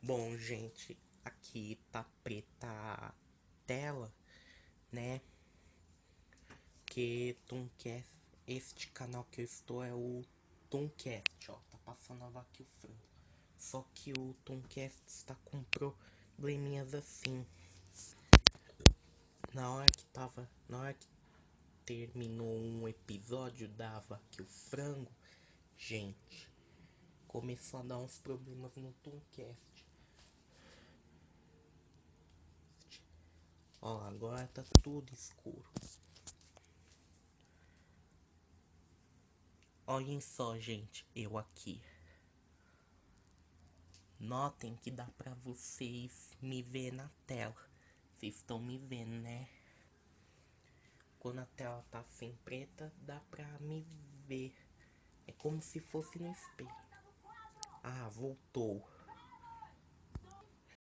Bom, gente, aqui tá preta a tela, né? Que Tomcast, este canal que eu estou é o Tomcast, ó. Tá passando aqui o frango. Só que o Tomcast está com probleminhas assim. Na hora que terminou um episódio, dava aqui o frango, gente. Começou a dar uns problemas no Tomcast. Ó, agora tá tudo escuro. Olhem só, gente, eu aqui. Notem que dá pra vocês me ver na tela. Vocês estão me vendo, né? Quando a tela tá assim preta, dá pra me ver. É como se fosse no espelho. Ah, voltou.